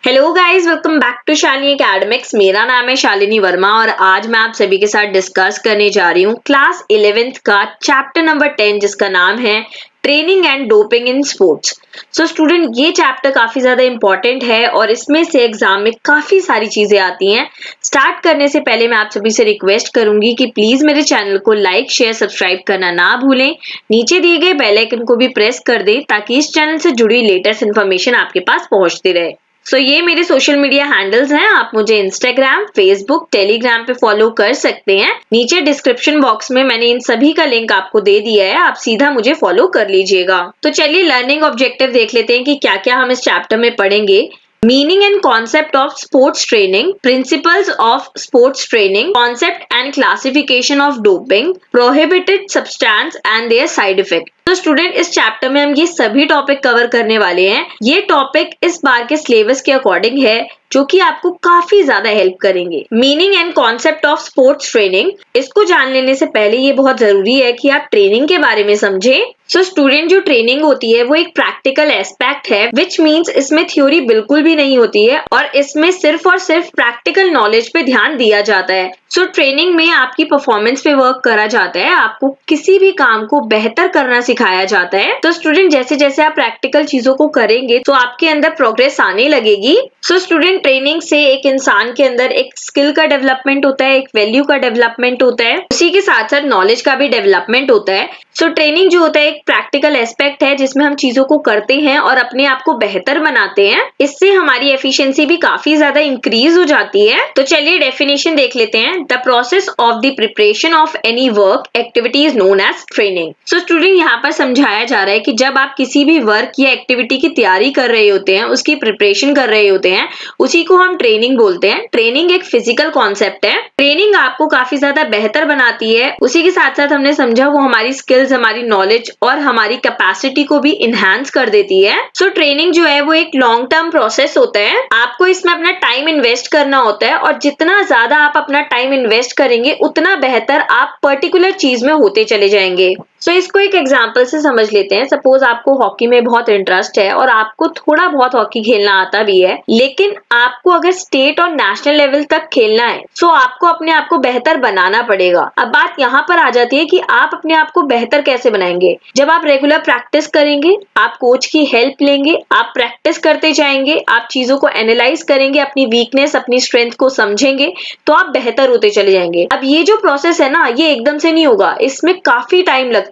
Hello guys, welcome back to Shalini academics. मेरा नाम है शालिनी वर्मा और आज मैं आप सभी के साथ डिस्कस करने जा रही हूँ क्लास 11th का चैप्टर नंबर 10 जिसका नाम है training and doping in sports. So student, ये चैप्टर काफी ज्यादा इंपॉर्टेंट है और इसमें से एग्जाम में काफी सारी चीजें आती हैं। स्टार्ट करने से पहले मैं आप सभी से रिक्वेस्ट करूंगी कि प्लीज मेरे चैनल को लाइक शेयर सब्सक्राइब करना ना भूलें। नीचे दिए गए बेल आइकन को भी प्रेस कर दें ताकि इस चैनल से जुड़ी लेटेस्ट इन्फॉर्मेशन आपके पास पहुंचती रहे। ये मेरे सोशल मीडिया हैंडल्स हैं। आप मुझे इंस्टाग्राम, फेसबुक, टेलीग्राम पे फॉलो कर सकते हैं। नीचे डिस्क्रिप्शन बॉक्स में मैंने इन सभी का लिंक आपको दे दिया है, आप सीधा मुझे फॉलो कर लीजिएगा। तो चलिए लर्निंग ऑब्जेक्टिव देख लेते हैं कि क्या क्या हम इस चैप्टर में पढ़ेंगे। Meaning and concept of sports training, principles of sports training, concept and classification of doping, prohibited substance and their side effect। तो स्टूडेंट, इस चैप्टर में हम ये सभी टॉपिक कवर करने वाले हैं। ये टॉपिक इस बार के सिलेबस के अकॉर्डिंग है जो कि आपको काफी ज्यादा हेल्प करेंगे। Meaning and concept of sports training, इसको जान लेने से पहले ये बहुत जरूरी है कि आप ट्रेनिंग के बारे में समझें। स्टूडेंट, जो ट्रेनिंग होती है वो एक प्रैक्टिकल एस्पेक्ट है, विच मीन्स इसमें थ्योरी बिल्कुल भी नहीं होती है और इसमें सिर्फ और सिर्फ प्रैक्टिकल नॉलेज पे ध्यान दिया जाता है। ट्रेनिंग में आपकी परफॉर्मेंस पे वर्क करा जाता है, आपको किसी भी काम को बेहतर करना सिखाया जाता है। तो स्टूडेंट, जैसे जैसे आप प्रैक्टिकल चीजों को करेंगे तो आपके अंदर प्रोग्रेस आने लगेगी। स्टूडेंट, ट्रेनिंग से एक इंसान के अंदर एक स्किल का डेवलपमेंट होता है, एक वैल्यू का डेवलपमेंट होता है, उसी के साथ साथ नॉलेज का भी डेवलपमेंट होता है। ट्रेनिंग जो होता है एक प्रैक्टिकल एस्पेक्ट है जिसमें हम चीजों को करते हैं और अपने आप को बेहतर बनाते हैं। इससे हमारी एफिशिएंसी भी काफी ज्यादा इंक्रीज हो जाती है। तो चलिए डेफिनेशन देख लेते हैं। The process of the preparation of any work activity is known as training. Student, यहाँ पर समझाया जा रहा है कि जब आप किसी भी वर्क या एक्टिविटी की तैयारी कर रहे होते हैं, उसकी प्रिपरेशन कर रहे होते हैं, उसी को हम ट्रेनिंग बोलते हैं। ट्रेनिंग एक फिजिकल कॉन्सेप्ट है। ट्रेनिंग आपको काफी ज्यादा बेहतर बनाती है। उसी के साथ साथ हमने समझा वो हमारी स्किल्स, हमारी नॉलेज और हमारी कैपेसिटी को भी इनहैंस कर देती है। ट्रेनिंग जो है वो एक लॉन्ग टर्म प्रोसेस होता है। आपको इसमें अपना टाइम इन्वेस्ट करना होता है और जितना ज्यादा आप अपना टाइम इन्वेस्ट करेंगे उतना बेहतर आप पर्टिकुलर चीज में होते चले जाएंगे। इसको एक एग्जांपल से समझ लेते हैं। सपोज आपको हॉकी में बहुत इंटरेस्ट है और आपको थोड़ा बहुत हॉकी खेलना आता भी है, लेकिन आपको अगर स्टेट और नेशनल लेवल तक खेलना है तो आपको अपने आप को बेहतर बनाना पड़ेगा। अब बात यहाँ पर आ जाती है कि आप अपने आप को बेहतर कैसे बनाएंगे। जब आप रेगुलर प्रैक्टिस करेंगे, आप कोच की हेल्प लेंगे, आप प्रैक्टिस करते जाएंगे, आप चीजों को एनालाइज करेंगे, अपनी वीकनेस, अपनी स्ट्रेंथ को समझेंगे, तो आप बेहतर होते चले जाएंगे। अब ये जो प्रोसेस है ना, ये एकदम से नहीं होगा, इसमें काफी टाइम लगता है।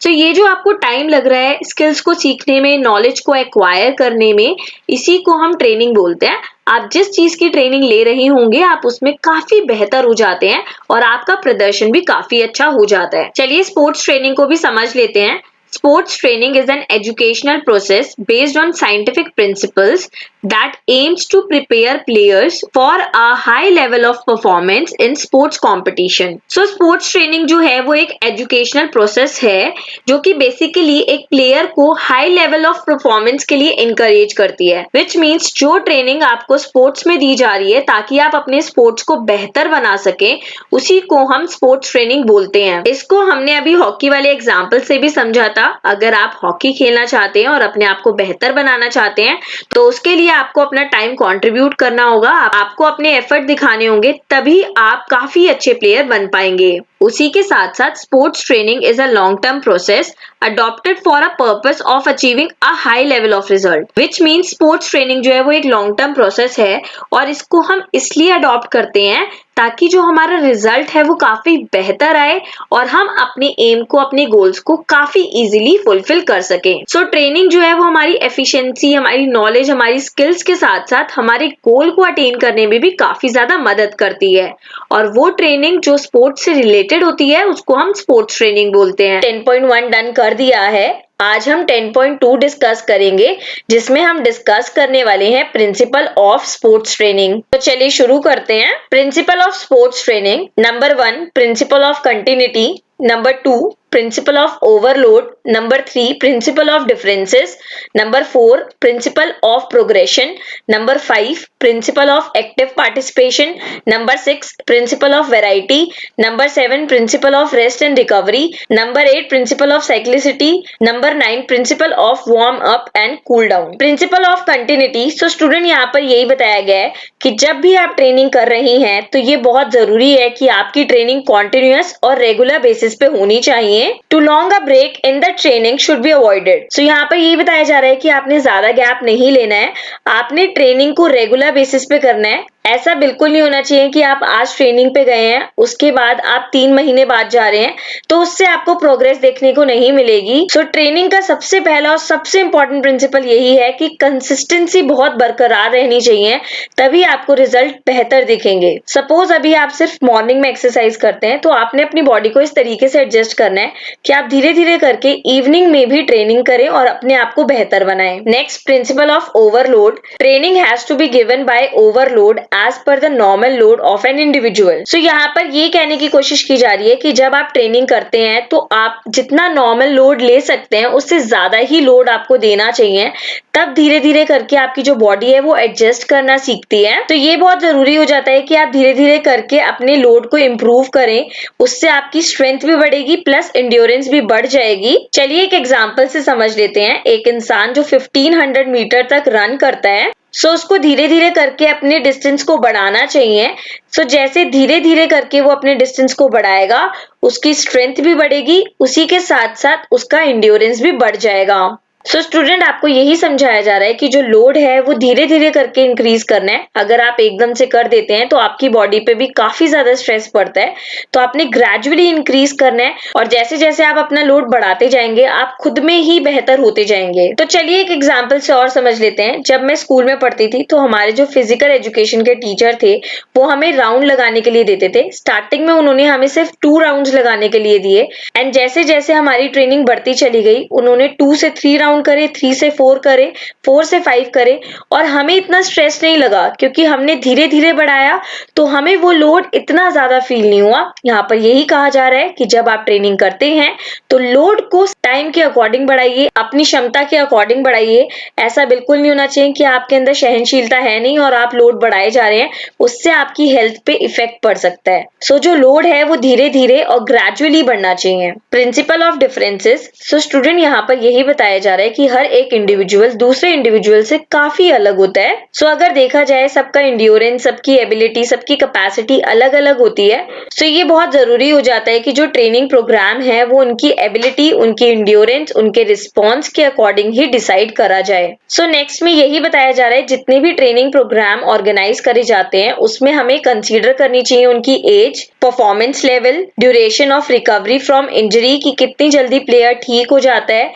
ये जो आपको टाइम लग रहा है स्किल्स को सीखने में, नॉलेज को एक्वायर करने में, इसी को हम ट्रेनिंग बोलते हैं। आप जिस चीज की ट्रेनिंग ले रही होंगे आप उसमें काफी बेहतर हो जाते हैं और आपका प्रदर्शन भी काफी अच्छा हो जाता है। चलिए स्पोर्ट्स ट्रेनिंग को भी समझ लेते हैं। Sports training is an educational process based on scientific principles that aims to prepare players for a high level of performance in sports competition. Sports training जो है वो एक educational process है जो कि basically एक player को high level of performance के लिए encourage करती है। Which means जो training आपको sports में दी जा रही है ताकि आप अपने sports को बेहतर बना सकें, उसी को हम sports training बोलते हैं। इसको हमने अभी हॉकी वाले एग्जाम्पल से भी समझा था। अगर आप हॉकी खेलना चाहते हैं और अपने आप को बेहतर बनाना चाहते हैं तो उसके लिए आपको अपना टाइम कंट्रीब्यूट करना होगा, आपको अपने एफर्ट दिखाने होंगे, तभी आप काफी अच्छे प्लेयर बन पाएंगे। उसी के साथ साथ sports training is a long term process adopted for a purpose of achieving a high level of result, which means sports training जो है वो एक लॉन्ग टर्म प्रोसेस है और इसको हम इसलिए अडॉप्ट करते हैं ताकि जो हमारा रिजल्ट है वो काफी बेहतर आए और हम अपने एम को, अपने गोल्स को काफी इजीली फुलफिल कर सकें। ट्रेनिंग जो है वो हमारी एफिशिएंसी, हमारी नॉलेज, हमारी स्किल्स के साथ साथ हमारे गोल को अटेन करने में भी काफी ज्यादा मदद करती है और वो ट्रेनिंग जो स्पोर्ट्स से रिलेटेड होती है उसको हम स्पोर्ट्स ट्रेनिंग बोलते हैं। 10.1 डन कर दिया है। आज हम 10.2 डिस्कस करेंगे जिसमें हम डिस्कस करने वाले हैं प्रिंसिपल ऑफ स्पोर्ट्स ट्रेनिंग। तो चलिए शुरू करते हैं। Principle of sports training. Number 1, principle of continuity. Number 2, principle of overload, number 3 principle of differences, number 4 principle of progression, number 5 principle of active participation, number 6 principle of variety, number 7 principle of rest and recovery, number 8 principle of cyclicity, number 9 principle of warm up and cool down. Principle of continuity, so student यहाँ पर यही बताया गया है कि जब भी आप ट्रेनिंग कर रही हैं तो ये बहुत जरूरी है कि आपकी ट्रेनिंग कॉन्टिन्यूअस और रेगुलर बेसिस पे होनी चाहिए। Too long a break in the training should be avoided. So यहाँ पर यही बताया जा रहा है कि आपने ज्यादा गैप नहीं लेना है, आपने ट्रेनिंग को रेगुलर बेसिस पे करना है। ऐसा बिल्कुल नहीं होना चाहिए कि आप आज ट्रेनिंग पे गए हैं उसके बाद आप 3 महीने बाद जा रहे हैं तो उससे आपको प्रोग्रेस देखने को नहीं मिलेगी। सो ट्रेनिंग का सबसे पहला और सबसे इंपॉर्टेंट प्रिंसिपल यही है कि कंसिस्टेंसी बहुत बरकरार रहनी चाहिए, तभी आपको रिजल्ट बेहतर दिखेंगे। सपोज अभी आप सिर्फ मॉर्निंग में एक्सरसाइज करते हैं तो आपने अपनी बॉडी को इस तरीके से एडजस्ट करना है कि आप धीरे धीरे करके इवनिंग में भी ट्रेनिंग करें और अपने आप को बेहतर बनाएं। Next principle of overload, training has to be given by overload as per the normal load of an individual. So यहाँ पर ये कहने की कोशिश की जा रही है कि जब आप ट्रेनिंग करते हैं तो आप जितना नॉर्मल लोड ले सकते हैं उससे ज्यादा ही लोड आपको देना चाहिए, तब धीरे धीरे करके आपकी जो बॉडी है वो एडजस्ट करना सीखती है। तो ये बहुत जरूरी हो जाता है कि आप धीरे धीरे करके अपने लोड को इम्प्रूव करें, उससे आपकी स्ट्रेंथ भी बढ़ेगी प्लस एंड्योरेंस भी बढ़ जाएगी। चलिए एक एग्जांपल से समझ लेते हैं। एक इंसान जो 1500 मीटर तक रन करता है सो उसको धीरे धीरे करके अपने डिस्टेंस को बढ़ाना चाहिए। सो जैसे धीरे धीरे करके वो अपने डिस्टेंस को बढ़ाएगा उसकी स्ट्रेंथ भी बढ़ेगी, उसी के साथ साथ उसका एंड्योरेंस भी बढ़ जाएगा। सो स्टूडेंट आपको यही समझाया जा रहा है कि जो लोड है वो धीरे धीरे करके इंक्रीज करना है। अगर आप एकदम से कर देते हैं तो आपकी बॉडी पे भी काफी ज्यादा स्ट्रेस पड़ता है, तो आपने ग्रेजुअली इंक्रीज करना है और जैसे जैसे आप अपना लोड बढ़ाते जाएंगे आप खुद में ही बेहतर होते जाएंगे। तो चलिए एक एग्जाम्पल से और समझ लेते हैं। जब मैं स्कूल में पढ़ती थी तो हमारे जो फिजिकल एजुकेशन के टीचर थे वो हमें राउंड लगाने के लिए देते थे। स्टार्टिंग में उन्होंने हमें सिर्फ 2 राउंड लगाने के लिए दिए एंड जैसे जैसे हमारी ट्रेनिंग बढ़ती चली गई उन्होंने 2 से 3 राउंड करे, 3 से 4 करे, 4 से 5 करे और हमें इतना स्ट्रेस नहीं लगा क्योंकि हमने धीरे धीरे बढ़ाया तो हमें वो लोड इतना ज्यादा फील नहीं हुआ। यहाँ पर यही कहा जा रहा है कि जब आप ट्रेनिंग करते हैं तो लोड को टाइम के अकॉर्डिंग बढ़ाइए, अपनी क्षमता के अकॉर्डिंग बढ़ाइए। ऐसा बिल्कुल नहीं होना चाहिए कि आपके अंदर सहनशीलता है नहीं और आप लोड बढ़ाए जा रहे हैं, उससे आपकी हेल्थ पे इफेक्ट पड़ सकता है। सो जो लोड है वो धीरे धीरे और ग्रेजुअली बढ़ना चाहिए। Principle of differences, so student यहाँ पर यही बताया जा रहा है कि हर एक इंडिविजुअल दूसरे इंडिविजुअल से काफी अलग होता है। सो अगर देखा जाए सबका इंड्योरेंस, सबकी एबिलिटी, सबकी कैपेसिटी अलग अलग होती है। सो ये बहुत जरूरी हो जाता है कि जो ट्रेनिंग प्रोग्राम है वो उनकी एबिलिटी, उनकी इंड्योरेंस, उनके रिस्पॉन्स के अकॉर्डिंग ही डिसाइड करा जाए। सो नेक्स्ट में यही बताया जा रहा है जितने भी ट्रेनिंग प्रोग्राम ऑर्गेनाइज करे जाते हैं उसमें हमें कंसीडर करनी चाहिए उनकी age, performance level, duration of recovery from injury कि कितनी जल्दी प्लेयर ठीक हो जाता है,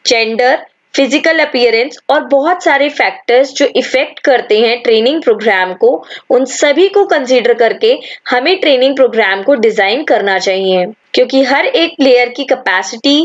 जेंडर, फिजिकल अपीयरेंस और बहुत सारे फैक्टर्स जो इफेक्ट करते हैं ट्रेनिंग प्रोग्राम को, उन सभी को कंसीडर करके हमें ट्रेनिंग प्रोग्राम को डिजाइन करना चाहिए क्योंकि हर एक प्लेयर की कैपेसिटी,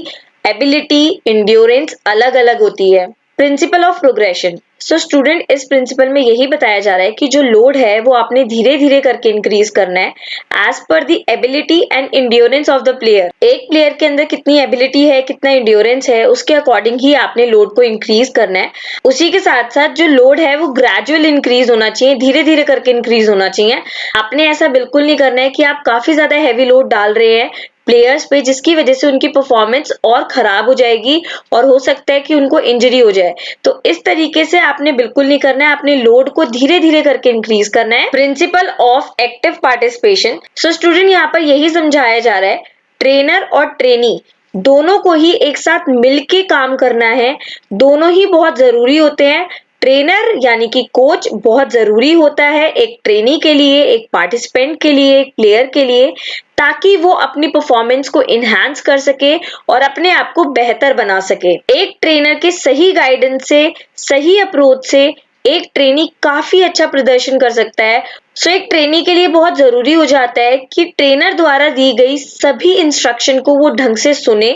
एबिलिटी, एंड्योरेंस अलग अलग होती है। Principle of progression, so student इस प्रिंसिपल में यही बताया जा रहा है कि जो लोड है वो आपने धीरे धीरे करके इंक्रीज करना है as per the ability and endurance of the player. एक प्लेयर के अंदर कितनी एबिलिटी है, कितना इंड्योरेंस है, उसके अकॉर्डिंग ही आपने लोड को इंक्रीज करना है। उसी के साथ साथ जो लोड है वो ग्रेजुअल इंक्रीज होना चाहिए, धीरे धीरे करके इंक्रीज होना चाहिए। आपने ऐसा बिल्कुल नहीं करना है कि आप काफी ज्यादा हैवी लोड डाल रहे हैं प्लेयर्स पे जिसकी वजह से उनकी परफॉर्मेंस और खराब हो जाएगी और हो सकता है कि उनको इंजरी हो जाए। तो इस तरीके से आपने बिल्कुल नहीं करना है, आपने लोड को धीरे धीरे करके इंक्रीज करना है। Principle of active participation, so student यहाँ पर यही समझाया जा रहा है ट्रेनर और ट्रेनी दोनों को ही एक साथ मिलके काम करना है, दोनों ही बहुत जरूरी होते हैं। ट्रेनर यानी कि कोच बहुत जरूरी होता है एक ट्रेनी के लिए, एक पार्टिसिपेंट के लिए, एक प्लेयर के लिए, ताकि वो अपनी परफॉर्मेंस को इनहैंस कर सके और अपने आप को बेहतर बना सके। एक ट्रेनर के सही गाइडेंस से, सही अप्रोच से एक ट्रेनी काफी अच्छा प्रदर्शन कर सकता है। सो एक ट्रेनी के लिए बहुत जरूरी हो जाता है कि ट्रेनर द्वारा दी गई सभी इंस्ट्रक्शन को वो ढंग से सुने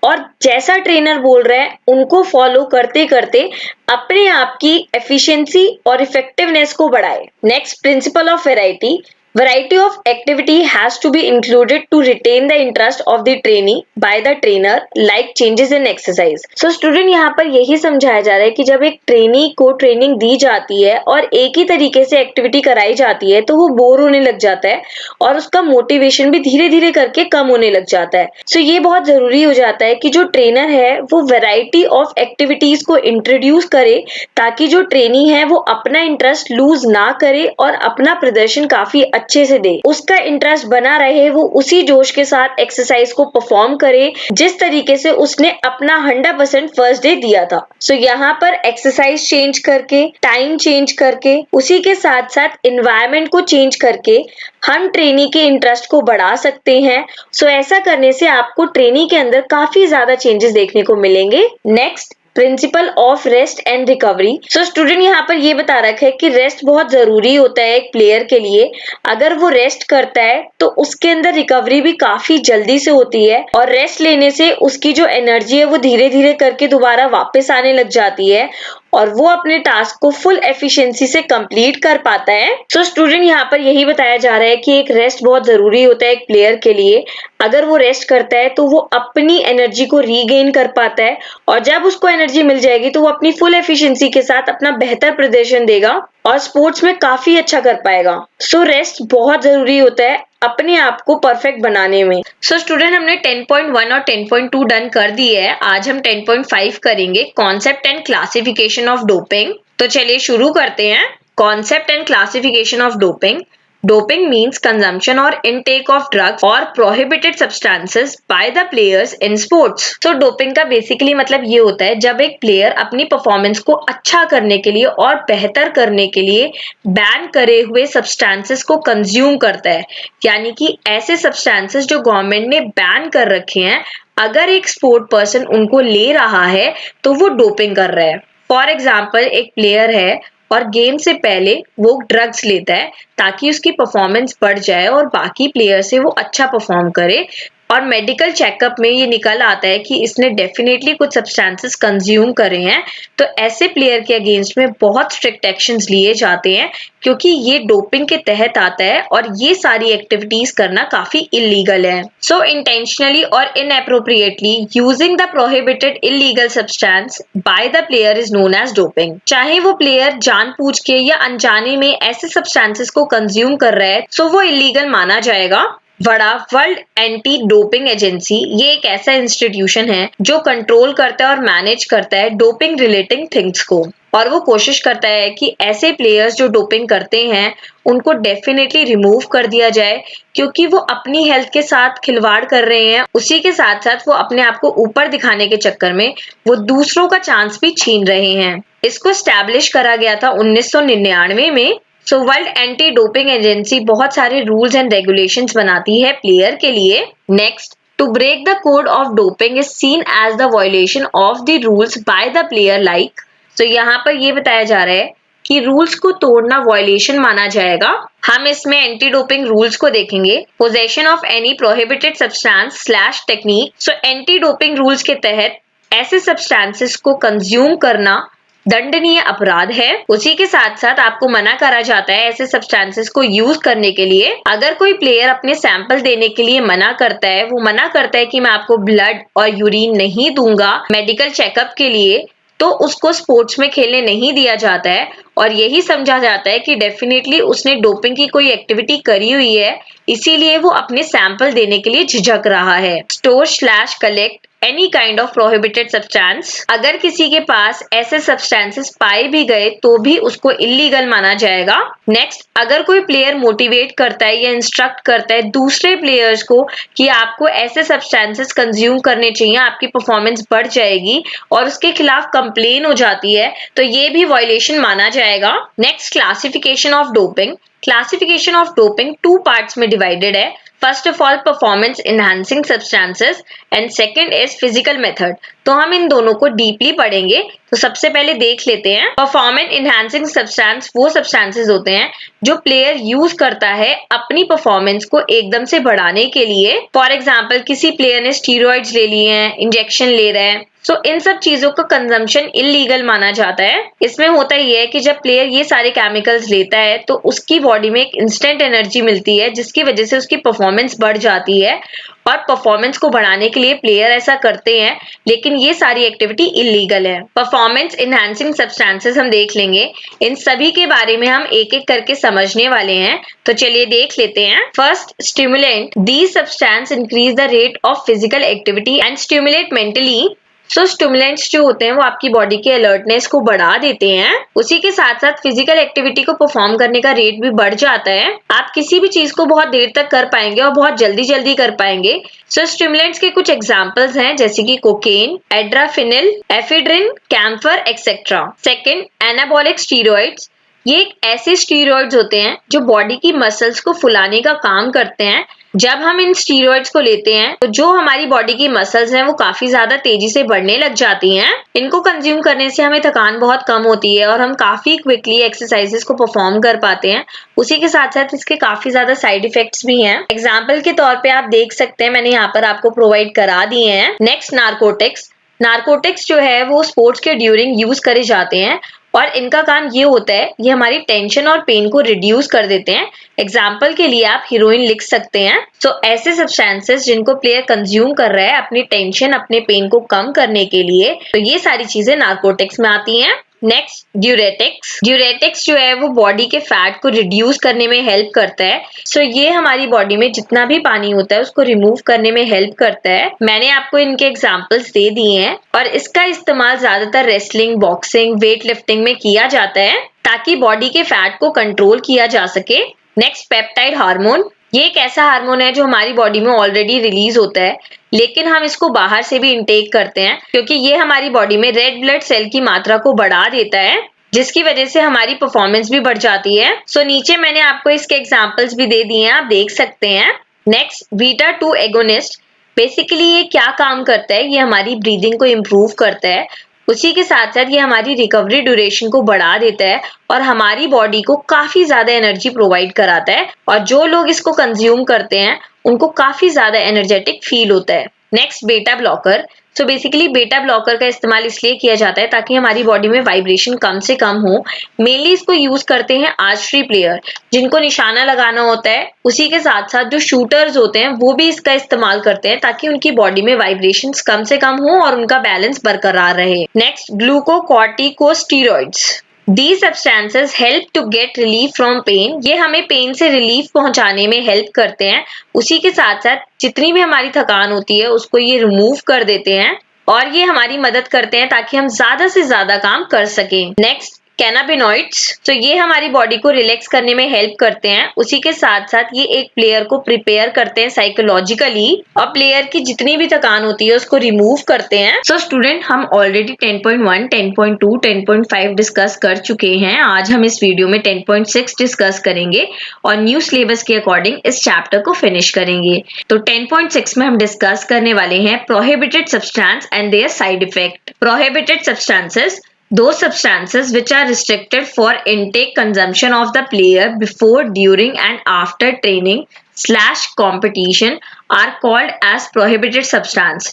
और जैसा ट्रेनर बोल रहा है उनको फॉलो करते करते अपने आप की एफिशिएंसी और इफेक्टिवनेस को बढ़ाए। Next principle of variety, Variety of activity has to be included to retain the interest of the trainee by the trainer, like changes in exercise. So student यहाँ पर यही समझाया जा रहा है कि जब एक ट्रेनी को ट्रेनिंग दी जाती है और एक ही तरीके से एक्टिविटी कराई जाती है तो वो बोर होने लग जाता है और उसका मोटिवेशन भी धीरे धीरे करके कम होने लग जाता है. सो ये बहुत जरूरी हो जाता है कि जो ट्रेनर है वो वैरायटी ऑफ एक्टिविटीज को इंट्रोड्यूस करे ताकि जो ट्रेनी है वो अपना इंटरेस्ट लूज ना करे और अपना प्रदर्शन काफी अच्छे से दे. उसका इंटरेस्ट बना रहे, वो उसी जोश के साथ एक्सरसाइज को परफॉर्म करे जिस तरीके से उसने अपना 100% फर्स्ट डे दिया था. सो यहाँ पर एक्सरसाइज चेंज करके, टाइम चेंज करके, उसी के साथ साथ एनवायरनमेंट को चेंज करके हम ट्रेनी के इंटरेस्ट को बढ़ा सकते हैं. सो ऐसा करने से आपको ट्रेनी के अंदर काफी ज्यादा चेंजेस देखने को मिलेंगे. Next, principle of rest and recovery. So student यहाँ पर ये बता रखा है कि रेस्ट बहुत जरूरी होता है एक प्लेयर के लिए. अगर वो रेस्ट करता है तो उसके अंदर रिकवरी भी काफी जल्दी से होती है और रेस्ट लेने से उसकी जो एनर्जी है वो धीरे धीरे करके दोबारा वापस आने लग जाती है और वो अपने टास्क को फुल एफिशिएंसी से कंप्लीट कर पाता है. सो स्टूडेंट यहाँ पर यही बताया जा रहा है कि एक रेस्ट बहुत जरूरी होता है एक प्लेयर के लिए. अगर वो रेस्ट करता है तो वो अपनी एनर्जी को रीगेन कर पाता है और जब उसको एनर्जी मिल जाएगी तो वो अपनी फुल एफिशिएंसी के साथ अपना बेहतर प्रदर्शन देगा और स्पोर्ट्स में काफी अच्छा कर पाएगा. सो रेस्ट बहुत जरूरी होता है अपने आप को परफेक्ट बनाने में. सो स्टूडेंट हमने 10.1 और 10.2 डन कर दिए है. आज हम 10.5 करेंगे, concept and classification of doping. तो चलिए शुरू करते हैं. Concept and classification of doping. Doping means consumption or intake of drugs or prohibited substances by the players in sports. So doping का basically मतलब ये होता है जब एक player अपनी performance को अच्छा करने के लिए और बेहतर करने के लिए बैन करे हुए substances को consume करता है. यानी कि ऐसे substances जो गवर्नमेंट ने बैन कर रखे हैं, अगर एक स्पोर्ट पर्सन उनको ले रहा है तो वो डोपिंग कर रहा है. फॉर एग्जाम्पल, एक प्लेयर है और गेम से पहले वो ड्रग्स लेता है ताकि उसकी परफॉर्मेंस बढ़ जाए और बाकी प्लेयर से वो अच्छा परफॉर्म करे और मेडिकल चेकअप में ये निकल आता है कि इसने डेफिनेटली कुछ सब्सटेंसेस कंज्यूम करे हैं. तो ऐसे प्लेयर के अगेंस्ट में बहुत स्ट्रिक्ट एक्शंस लिए जाते हैं क्योंकि ये डोपिंग के तहत आता है और ये सारी एक्टिविटीज करना काफी इलीगल है. सो इंटेंशनली और inappropriately using the prohibited illegal substance by the player is known as doping. चाहे वो प्लेयर जानबूझ के या अनजाने में ऐसे सब्सटेंसेस को कंज्यूम कर रहा है सो वो इलीगल माना जाएगा. Vada, world anti doping agency, ये एक ऐसा इंस्टीट्यूशन है जो कंट्रोल करता है और मैनेज करता है डोपिंग रिलेटिंग थिंग्स को और वो कोशिश करता है कि ऐसे प्लेयर्स जो डोपिंग करते हैं उनको डेफिनेटली रिमूव कर दिया जाए क्योंकि वो अपनी हेल्थ के साथ खिलवाड़ कर रहे हैं. उसी के साथ साथ वो अपने आप को ऊपर दिखाने के चक्कर में वो दूसरों का चांस भी छीन रहे हैं. इसको एस्टैब्लिश करा गया था 1999 में. So world anti doping agency बहुत सारे रूल्स एंड रेगुलेशंस बनाती है प्लेयर के लिए. Next, to break the code of doping is seen as the violation of the rules by the player like. तो यहाँ पर ये बताया जा रहा है कि रूल्स को तोड़ना वायलेशन माना जाएगा. हम इसमें एंटी डोपिंग रूल्स को देखेंगे. Possession of any prohibited substance slash technique. So anti doping rules के तहत ऐसे सब्सटेंसेस को कंज्यूम करना दंडनीय अपराध है. उसी के साथ साथ आपको मना करा जाता है ऐसे सब्सटेंसेस को यूज करने के लिए. अगर कोई प्लेयर अपने सैंपल देने के लिए मना करता है, वो मना करता है कि मैं आपको ब्लड और यूरिन नहीं दूंगा मेडिकल चेकअप के लिए, तो उसको स्पोर्ट्स में खेलने नहीं दिया जाता है और यही समझा जाता है कि डेफिनेटली उसने डोपिंग की कोई एक्टिविटी करी हुई है, इसीलिए वो अपने सैंपल देने के लिए झिझक रहा है. Store slash collect any kind of prohibited substance. अगर किसी के पास ऐसे सब्सटेंसेस पाए भी गए तो भी उसको इलीगल माना जाएगा. नेक्स्ट, अगर कोई प्लेयर मोटिवेट करता है या इंस्ट्रक्ट करता है दूसरे प्लेयर्स को कि आपको ऐसे सब्सटेंसेस कंज्यूम करने चाहिए, आपकी परफॉर्मेंस बढ़ जाएगी और उसके खिलाफ कंप्लेन हो जाती है, तो ये भी वायलेशन माना जाएगा. Next, classification of doping. Classification of doping 2 parts में डिवाइडेड है. First of all performance enhancing substances and second is physical method. तो हम इन दोनों को डीपली पढ़ेंगे. तो सबसे पहले देख लेते हैं. परफॉर्मेंस इनहैंसिंग सब्सटेंस वो सब्सटेंसेस होते हैं जो प्लेयर यूज करता है अपनी परफॉर्मेंस को एकदम से बढ़ाने के लिए. फॉर एग्जाम्पल, किसी प्लेयर ने स्टीरॉइड्स ले लिए हैं, इंजेक्शन ले रहे हैं, सो इन सब चीजों का कंजम्पशन इलीगल माना जाता है। इसमें होता ही है कि जब प्लेयर ये सारे केमिकल्स लेता है तो उसकी बॉडी में एक इंस्टेंट एनर्जी मिलती है, जिसकी वजह से उसकी परफॉर्मेंस बढ़ जाती है और परफॉर्मेंस को बढ़ाने के लिए प्लेयर ऐसा करते हैं, लेकिन ये सारी एक्टिविटी इलीगल है। परफॉर्मेंस इनहैंसिंग सब्सटेंसेस हम देख लेंगे, इन सभी के बारे में हम एक एक करके समझने वाले हैं, तो चलिए देख लेते हैं। First, stimulant. These substance increase the rate of physical activity and stimulate mentally. So stimulants जो होते हैं वो आपकी बॉडी के अलर्टनेस को बढ़ा देते हैं, उसी के साथ साथ फिजिकल एक्टिविटी को परफॉर्म करने का रेट भी बढ़ जाता है। आप किसी भी चीज को बहुत देर तक कर पाएंगे और बहुत जल्दी जल्दी कर पाएंगे। सो स्टिमुलेंट्स के कुछ एग्जांपल्स हैं, जैसे कि cocaine, adrafinil, ephedrine, camphor etcetera. Second, anabolic steroids. ये एक ऐसे स्टीरॉइड्स होते हैं जो बॉडी की मसल्स को फुलाने का काम करते हैं। जब हम इन स्टीरॉइड्स को लेते हैं तो जो हमारी बॉडी की मसल्स हैं वो काफी ज्यादा तेजी से बढ़ने लग जाती हैं। इनको कंज्यूम करने से हमें थकान बहुत कम होती है और हम काफी क्विकली एक्सरसाइजेस को परफॉर्म कर पाते हैं। उसी के साथ साथ इसके काफी ज्यादा साइड इफेक्ट्स भी हैं। एग्जाम्पल के तौर पे आप देख सकते हैं, मैंने यहाँ पर आपको प्रोवाइड करा दिए हैं। Next, narcotics. नारकोटिक्स जो है वो स्पोर्ट्स के ड्यूरिंग यूज करे जाते हैं और इनका काम ये होता है, ये हमारी टेंशन और पेन को रिड्यूस कर देते हैं। एग्जाम्पल के लिए आप हीरोइन लिख सकते हैं। तो ऐसे सब्सटेंसेस जिनको प्लेयर कंज्यूम कर रहा है अपनी टेंशन, अपने पेन को कम करने के लिए, तो ये सारी चीजें नारकोटिक्स में आती हैं। नेक्स्ट, ड्यूरेटिक्स। ड्यूरेटिक्स जो है वो बॉडी के फैट को रिड्यूस करने में हेल्प करता है। सो ये हमारी बॉडी में जितना भी पानी होता है उसको रिमूव करने में हेल्प करता है। मैंने आपको इनके एग्जांपल्स दे दिए हैं और इसका इस्तेमाल ज्यादातर रेसलिंग, बॉक्सिंग, वेट लिफ्टिंग में किया जाता है ताकि बॉडी के फैट को कंट्रोल किया जा सके। Next, peptide hormone. ये एक ऐसा हार्मोन है जो हमारी बॉडी में ऑलरेडी रिलीज होता है, लेकिन हम इसको बाहर से भी इनटेक करते हैं क्योंकि ये हमारी बॉडी में रेड ब्लड सेल की मात्रा को बढ़ा देता है, जिसकी वजह से हमारी परफॉर्मेंस भी बढ़ जाती है। सो नीचे मैंने आपको इसके एग्जांपल्स भी दे दिए हैं, आप देख सकते हैं। Next, beta 2 agonist. बेसिकली ये क्या काम करता है, ये हमारी ब्रीदिंग को इम्प्रूव करता है, उसी के साथ साथ ये हमारी रिकवरी ड्यूरेशन को बढ़ा देता है और हमारी बॉडी को काफी ज्यादा एनर्जी प्रोवाइड कराता है, और जो लोग इसको कंज्यूम करते हैं उनको काफी ज्यादा एनर्जेटिक फील होता है। नेक्स्ट, बेटा ब्लॉकर। सो बेसिकली बेटा ब्लॉकर का इस्तेमाल इसलिए किया जाता है ताकि हमारी बॉडी में वाइब्रेशन कम से कम हो। मेनली इसको यूज करते हैं आर्चरी प्लेयर जिनको निशाना लगाना होता है, उसी के साथ साथ जो शूटर्स होते हैं वो भी इसका इस्तेमाल करते हैं ताकि उनकी बॉडी में वाइब्रेशंस कम से कम हो और उनका बैलेंस बरकरार रहे। Next, ग्लूकोकॉर्टिकोस्टेरॉइड्स। These substances help to get relief from pain। ये हमें पेन से रिलीफ पहुंचाने में हेल्प करते हैं, उसी के साथ साथ जितनी भी हमारी थकान होती है उसको ये रिमूव कर देते हैं और ये हमारी मदद करते हैं ताकि हम ज्यादा से ज्यादा काम कर सकें। Next, cannabinoids. तो ये हमारी बॉडी को रिलैक्स करने में हेल्प करते हैं, उसी के साथ साथ ये एक प्लेयर को प्रिपेयर करते हैं साइकोलॉजिकली और प्लेयर की जितनी भी थकान होती है उसको रिमूव करते हैं। सो स्टूडेंट, हम ऑलरेडी 10.1, 10.2, 10.5 डिस्कस कर चुके हैं। आज हम इस वीडियो में 10.6 डिस्कस करेंगे और न्यू सिलेबस के अकॉर्डिंग इस चैप्टर को फिनिश करेंगे। तो 10.6 में हम डिस्कस करने वाले हैं prohibited substance and their side effect. Prohibited substances, those substances which are restricted for intake consumption of the player before, during and after training/competition are called as prohibited substance।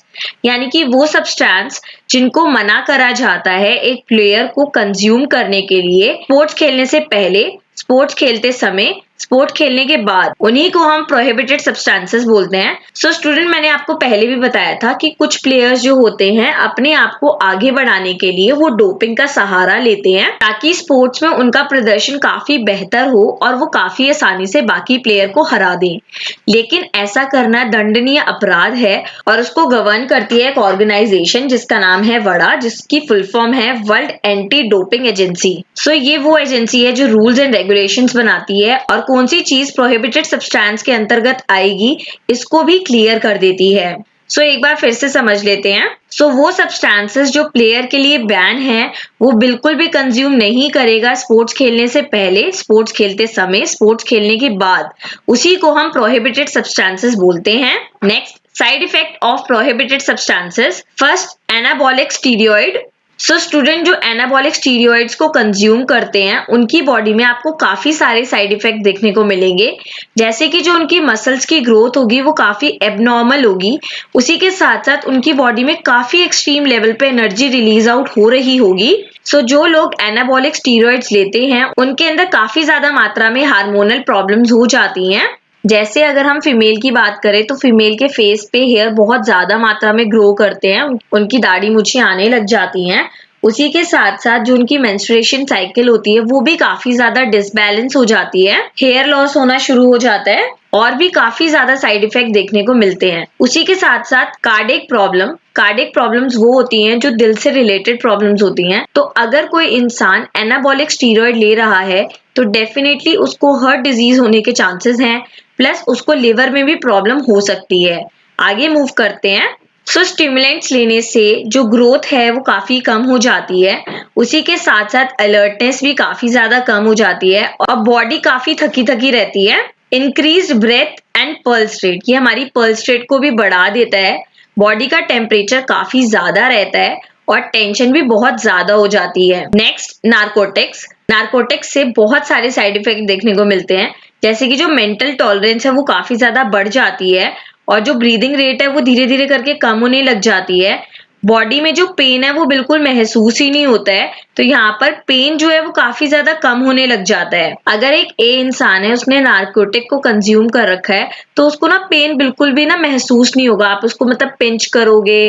यानी कि वो सब्सटेंस जिनको मना करा जाता है एक प्लेयर को कंज्यूम करने के लिए स्पोर्ट्स खेलने से पहले, स्पोर्ट्स खेलते समय, स्पोर्ट खेलने के बाद, उन्हीं को हम प्रोहिबिटेड सब्सटेंसेस बोलते हैं। सो स्टूडेंट, मैंने आपको पहले भी बताया था कि कुछ प्लेयर्स जो होते हैं अपने आप को आगे बढ़ाने के लिए वो डोपिंग का सहारा लेते हैं ताकि स्पोर्ट्स में उनका प्रदर्शन काफी बेहतर हो और वो काफी आसानी से बाकी प्लेयर को हरा दें। लेकिन ऐसा करना दंडनीय अपराध है और उसको गवर्न करती है एक ऑर्गेनाइजेशन जिसका नाम है वडा, जिसकी फुल फॉर्म है वर्ल्ड एंटी डोपिंग एजेंसी। सो ये वो एजेंसी है जो रूल्स एंड रेगुलेशंस बनाती है और कौन सी चीज प्रोहिबिटेड सब्सटेंस के अंतर्गत आएगी इसको भी क्लियर कर देती है। सो एक बार फिर से समझ लेते हैं। सो वो सब्सटेंसेस जो प्लेयर के लिए बैन है वो बिल्कुल भी कंज्यूम नहीं करेगा स्पोर्ट्स खेलने से पहले, स्पोर्ट्स खेलते समय, स्पोर्ट्स खेलने के बाद, उसी को हम प्रोहिबिटेड सब्सटेंसेस बोलते हैं। Next, side effect of prohibited substances. First, anabolic steroid. So student जो एनाबॉलिक स्टीरॉइड्स को कंज्यूम करते हैं उनकी बॉडी में आपको काफी सारे साइड इफेक्ट देखने को मिलेंगे, जैसे कि जो उनकी मसल्स की ग्रोथ होगी वो काफी एबनॉर्मल होगी। उसी के साथ साथ उनकी बॉडी में काफी एक्सट्रीम लेवल पे एनर्जी रिलीज आउट हो रही होगी। सो जो लोग एनाबॉलिक स्टीरॉइड्स लेते हैं उनके अंदर काफी ज्यादा मात्रा में हार्मोनल प्रॉब्लम्स हो जाती हैं। जैसे अगर हम फीमेल की बात करें तो फीमेल के फेस पे हेयर बहुत ज्यादा मात्रा में ग्रो करते हैं, उनकी दाढ़ी मूछें आने लग जाती हैं। उसी के साथ साथ जो उनकी मेंस्ट्रुएशन साइकिल होती है वो भी काफी ज्यादा डिसबैलेंस हो जाती है, हेयर लॉस होना शुरू हो जाता है और भी काफी ज्यादा साइड इफेक्ट देखने को मिलते हैं। उसी के साथ साथ कार्डियक प्रॉब्लम्स वो होती हैं जो दिल से रिलेटेड प्रॉब्लम्स होती हैं। तो अगर कोई इंसान एनाबॉलिक स्टीरॉइड ले रहा है तो डेफिनेटली उसको हार्ट डिजीज होने के चांसेस हैं, प्लस उसको लिवर में भी प्रॉब्लम हो सकती है। आगे मूव करते हैं। सो स्टिमुलेंट्स लेने से जो ग्रोथ है वो काफी कम हो जाती है, उसी के साथ साथ अलर्टनेस भी काफी ज्यादा कम हो जाती है और बॉडी काफी थकी थकी रहती है। Increased breath and pulse rate, ये हमारी पल्स रेट को भी बढ़ा देता है। बॉडी का टेम्परेचर काफी ज्यादा रहता है और टेंशन भी बहुत ज्यादा हो जाती है। नेक्स्ट नारकोटिक्स से बहुत सारे साइड इफेक्ट देखने को मिलते हैं, जैसे कि जो मेंटल टॉलरेंस है वो काफी ज्यादा बढ़ जाती है और जो ब्रीदिंग रेट है वो धीरे धीरे करके कम होने लग जाती है। बॉडी में जो पेन है वो बिल्कुल महसूस ही नहीं होता है, तो यहाँ पर पेन जो है वो काफी ज्यादा कम होने लग जाता है। अगर एक इंसान है उसने नारकोटिक को कंज्यूम कर रखा है तो उसको ना पेन बिल्कुल भी ना महसूस नहीं होगा। आप उसको मतलब पिंच करोगे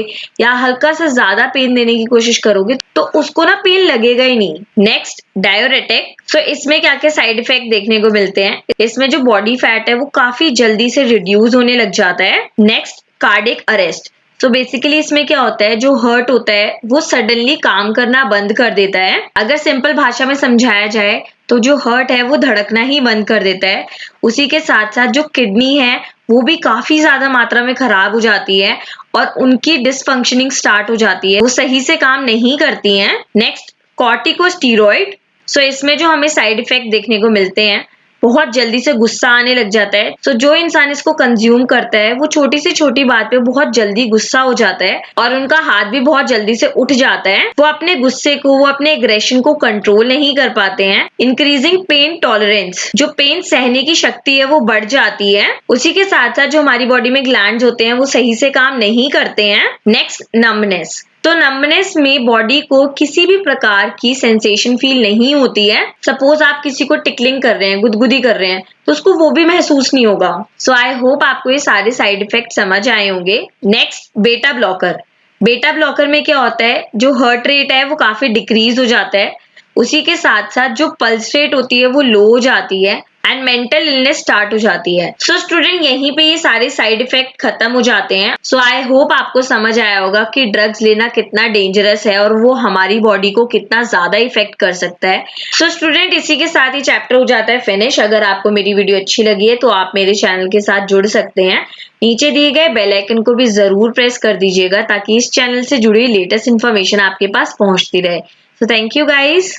या हल्का सा ज्यादा पेन देने की कोशिश करोगे तो उसको ना पेन लगेगा ही नहीं। Next diuretic. सो इसमें क्या क्या साइड इफेक्ट देखने को मिलते हैं, इसमें जो बॉडी फैट है वो काफी जल्दी से रिड्यूस होने लग जाता है। Next cardiac arrest. तो बेसिकली इसमें क्या होता है, जो हार्ट होता है वो सडनली काम करना बंद कर देता है। अगर सिंपल भाषा में समझाया जाए तो जो हार्ट है वो धड़कना ही बंद कर देता है। उसी के साथ साथ जो किडनी है वो भी काफी ज्यादा मात्रा में खराब हो जाती है और उनकी डिसफंक्शनिंग स्टार्ट हो जाती है, वो सही से काम नहीं करती हैं। Next corticosteroid. सो इसमें जो हमें साइड इफेक्ट देखने को मिलते हैं, बहुत जल्दी से गुस्सा आने लग जाता है। तो जो इंसान इसको कंज्यूम करता है वो छोटी से छोटी बात पे बहुत जल्दी गुस्सा हो जाता है और उनका हाथ भी बहुत जल्दी से उठ जाता है। वो अपने गुस्से को, वो अपने एग्रेशन को कंट्रोल नहीं कर पाते हैं। इंक्रीजिंग पेन टॉलरेंस, जो पेन सहने की शक्ति है वो बढ़ जाती है। उसी के साथ साथ जो हमारी बॉडी में ग्लैंड्स होते हैं वो सही से काम नहीं करते हैं। Next numbness. तो नंबनेस में बॉडी को किसी भी प्रकार की सेंसेशन फील नहीं होती है। सपोज आप किसी को टिकलिंग कर रहे हैं, गुदगुदी कर रहे हैं, तो उसको वो भी महसूस नहीं होगा। सो आई होप आपको ये सारे साइड इफेक्ट समझ आए होंगे। नेक्स्ट बेटा ब्लॉकर में क्या होता है, जो हार्ट रेट है वो काफी डिक्रीज हो जाता है। उसी के साथ साथ जो पल्स रेट होती है वो लो हो जाती है एंड मेंटल इलनेस स्टार्ट हो जाती है। सो स्टूडेंट यहीं पे ये सारे साइड इफेक्ट खत्म हो जाते हैं। सो आई होप आपको समझ आया होगा कि ड्रग्स लेना कितना डेंजरस है और वो हमारी बॉडी को कितना ज्यादा इफेक्ट कर सकता है। सो स्टूडेंट इसी के साथ ही चैप्टर हो जाता है फिनिश। अगर आपको मेरी वीडियो अच्छी लगी है तो आप मेरे चैनल के साथ जुड़ सकते हैं। नीचे दिए गए बेल आइकन को भी जरूर प्रेस कर दीजिएगा ताकि इस चैनल से जुड़ी लेटेस्ट इन्फॉर्मेशन आपके पास पहुंचती रहे। So thank you guys.